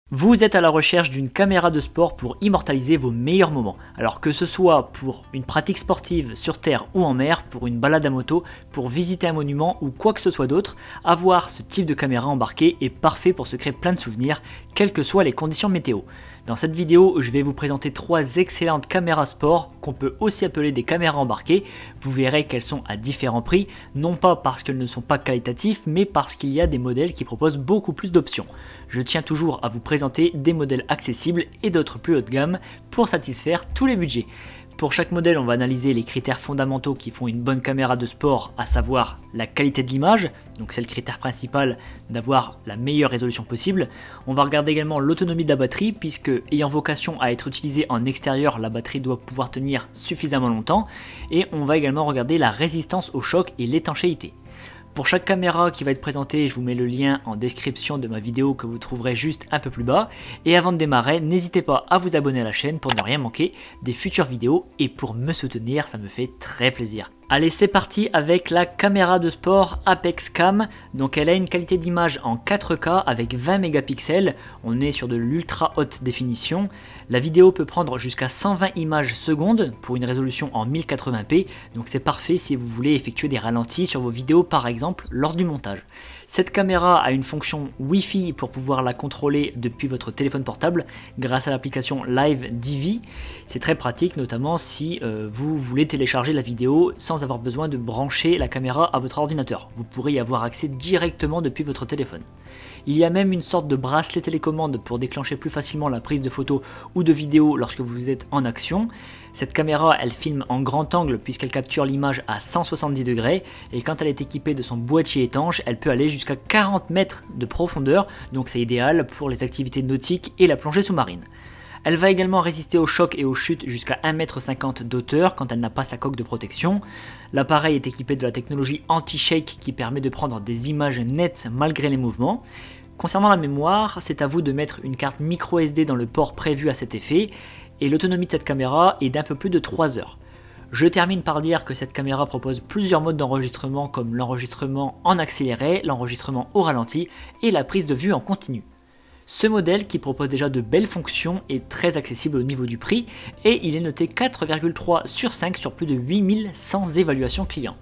Vous êtes à la recherche d'une caméra de sport pour immortaliser vos meilleurs moments. Alors que ce soit pour une pratique sportive sur terre ou en mer, pour une balade à moto, pour visiter un monument ou quoi que ce soit d'autre, avoir ce type de caméra embarquée est parfait pour se créer plein de souvenirs, quelles que soient les conditions météo. Dans cette vidéo, je vais vous présenter 3 excellentes caméras sport qu'on peut aussi appeler des caméras embarquées. Vous verrez qu'elles sont à différents prix, non pas parce qu'elles ne sont pas qualitatives, mais parce qu'il y a des modèles qui proposent beaucoup plus d'options. Je tiens toujours à vous présenter des modèles accessibles et d'autres plus haut de gamme pour satisfaire tous les budgets. Pour chaque modèle, on va analyser les critères fondamentaux qui font une bonne caméra de sport, à savoir la qualité de l'image, donc c'est le critère principal d'avoir la meilleure résolution possible. On va regarder également l'autonomie de la batterie, puisque ayant vocation à être utilisée en extérieur, la batterie doit pouvoir tenir suffisamment longtemps. Et on va également regarder la résistance au choc et l'étanchéité. Pour chaque caméra qui va être présentée, je vous mets le lien en description de ma vidéo que vous trouverez juste un peu plus bas. Et avant de démarrer, n'hésitez pas à vous abonner à la chaîne pour ne rien manquer des futures vidéos et pour me soutenir, ça me fait très plaisir. Allez, c'est parti avec la caméra de sport Apex Cam. Donc elle a une qualité d'image en 4K avec 20 mégapixels. On est sur de l'ultra haute définition. La vidéo peut prendre jusqu'à 120 images secondes pour une résolution en 1080p. Donc c'est parfait si vous voulez effectuer des ralentis sur vos vidéos par exemple lors du montage. Cette caméra a une fonction Wi-Fi pour pouvoir la contrôler depuis votre téléphone portable grâce à l'application Live DV. C'est très pratique, notamment si vous voulez télécharger la vidéo sans avoir besoin de brancher la caméra à votre ordinateur. Vous pourrez y avoir accès directement depuis votre téléphone. Il y a même une sorte de bracelet télécommande pour déclencher plus facilement la prise de photos ou de vidéos lorsque vous êtes en action. Cette caméra, elle filme en grand angle puisqu'elle capture l'image à 170 degrés et quand elle est équipée de son boîtier étanche, elle peut aller jusqu'à 40 mètres de profondeur, donc c'est idéal pour les activités nautiques et la plongée sous-marine. Elle va également résister aux chocs et aux chutes jusqu'à 1,50 m d'auteur quand elle n'a pas sa coque de protection. L'appareil est équipé de la technologie anti-shake qui permet de prendre des images nettes malgré les mouvements. Concernant la mémoire, c'est à vous de mettre une carte micro SD dans le port prévu à cet effet et l'autonomie de cette caméra est d'un peu plus de 3 heures. Je termine par dire que cette caméra propose plusieurs modes d'enregistrement comme l'enregistrement en accéléré, l'enregistrement au ralenti et la prise de vue en continu. Ce modèle, qui propose déjà de belles fonctions, est très accessible au niveau du prix et il est noté 4,3 sur 5 sur plus de 8100 évaluations clients.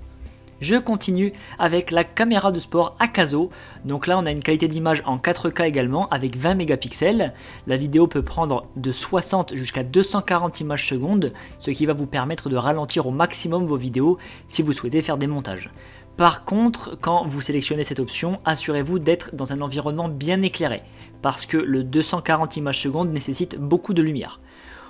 Je continue avec la caméra de sport Akazo. Donc là on a une qualité d'image en 4K également avec 20 mégapixels. La vidéo peut prendre de 60 jusqu'à 240 images secondes, ce qui va vous permettre de ralentir au maximum vos vidéos si vous souhaitez faire des montages. Par contre, quand vous sélectionnez cette option, assurez-vous d'être dans un environnement bien éclairé, parce que le 240 images secondes nécessite beaucoup de lumière.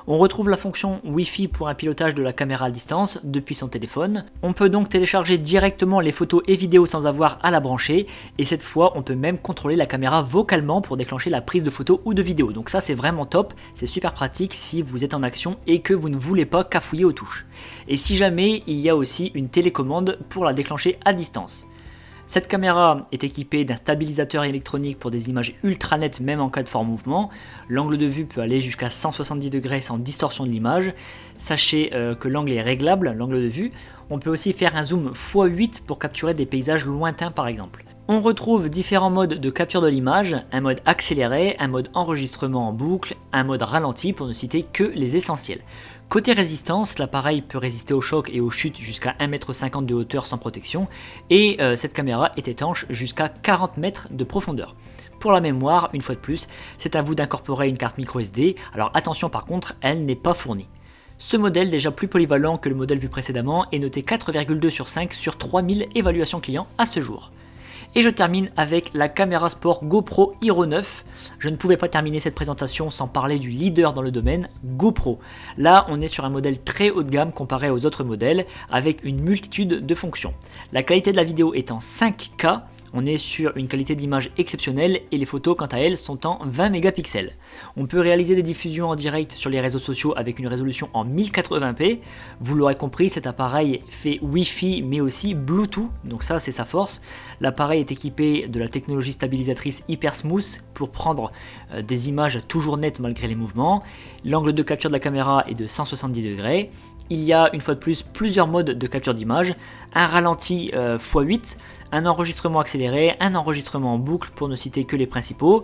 On retrouve la fonction Wi-Fi pour un pilotage de la caméra à distance depuis son téléphone. On peut donc télécharger directement les photos et vidéos sans avoir à la brancher. Et cette fois, on peut même contrôler la caméra vocalement pour déclencher la prise de photos ou de vidéos. Donc ça, c'est vraiment top. C'est super pratique si vous êtes en action et que vous ne voulez pas cafouiller aux touches. Et si jamais, il y a aussi une télécommande pour la déclencher à distance. Cette caméra est équipée d'un stabilisateur électronique pour des images ultra nettes même en cas de fort mouvement. L'angle de vue peut aller jusqu'à 170 degrés sans distorsion de l'image. Sachez que l'angle est réglable, l'angle de vue. On peut aussi faire un zoom x8 pour capturer des paysages lointains par exemple. On retrouve différents modes de capture de l'image, un mode accéléré, un mode enregistrement en boucle, un mode ralenti pour ne citer que les essentiels. Côté résistance, l'appareil peut résister aux chocs et aux chutes jusqu'à 1,50 m de hauteur sans protection et cette caméra est étanche jusqu'à 40 mètres de profondeur. Pour la mémoire, une fois de plus, c'est à vous d'incorporer une carte micro SD, alors attention par contre, elle n'est pas fournie. Ce modèle, déjà plus polyvalent que le modèle vu précédemment, est noté 4,2 sur 5 sur 3000 évaluations clients à ce jour. Et je termine avec la caméra sport GoPro Hero 9. Je ne pouvais pas terminer cette présentation sans parler du leader dans le domaine, GoPro. Là, on est sur un modèle très haut de gamme comparé aux autres modèles, avec une multitude de fonctions. La qualité de la vidéo est en 5K. On est sur une qualité d'image exceptionnelle et les photos quant à elles sont en 20 mégapixels. On peut réaliser des diffusions en direct sur les réseaux sociaux avec une résolution en 1080p. Vous l'aurez compris, cet appareil fait Wi-Fi mais aussi Bluetooth, donc ça c'est sa force. L'appareil est équipé de la technologie stabilisatrice Hyper Smooth pour prendre des images toujours nettes malgré les mouvements. L'angle de capture de la caméra est de 170 degrés. Il y a une fois de plus plusieurs modes de capture d'image, un ralenti x8, un enregistrement accéléré, un enregistrement en boucle pour ne citer que les principaux,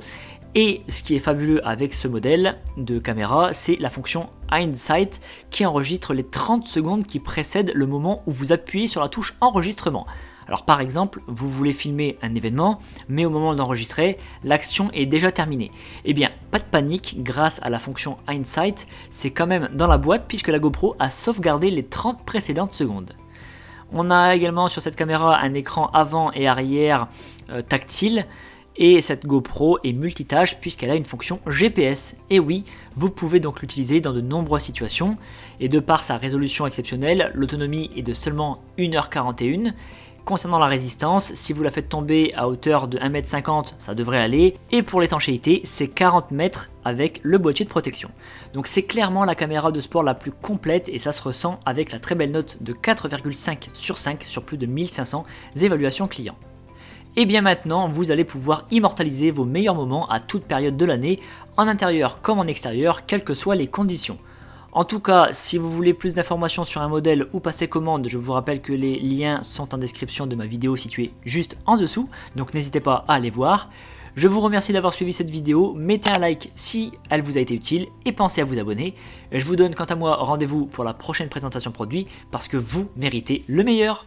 Et ce qui est fabuleux avec ce modèle de caméra, c'est la fonction Hindsight qui enregistre les 30 secondes qui précèdent le moment où vous appuyez sur la touche enregistrement. Alors par exemple, vous voulez filmer un événement, mais au moment d'enregistrer, l'action est déjà terminée. Eh bien, pas de panique, grâce à la fonction Hindsight, c'est quand même dans la boîte puisque la GoPro a sauvegardé les 30 précédentes secondes. On a également sur cette caméra un écran avant et arrière tactile. Et cette GoPro est multitâche puisqu'elle a une fonction GPS. Et oui, vous pouvez donc l'utiliser dans de nombreuses situations. Et de par sa résolution exceptionnelle, l'autonomie est de seulement 1h41. Concernant la résistance, si vous la faites tomber à hauteur de 1,50 m, ça devrait aller. Et pour l'étanchéité, c'est 40 mètres avec le boîtier de protection. Donc c'est clairement la caméra de sport la plus complète et ça se ressent avec la très belle note de 4,5 sur 5 sur plus de 1500 évaluations clients. Et bien maintenant, vous allez pouvoir immortaliser vos meilleurs moments à toute période de l'année, en intérieur comme en extérieur, quelles que soient les conditions. En tout cas, si vous voulez plus d'informations sur un modèle ou passer commande, je vous rappelle que les liens sont en description de ma vidéo située juste en dessous, donc n'hésitez pas à aller voir. Je vous remercie d'avoir suivi cette vidéo, mettez un like si elle vous a été utile et pensez à vous abonner. Je vous donne quant à moi rendez-vous pour la prochaine présentation produit parce que vous méritez le meilleur.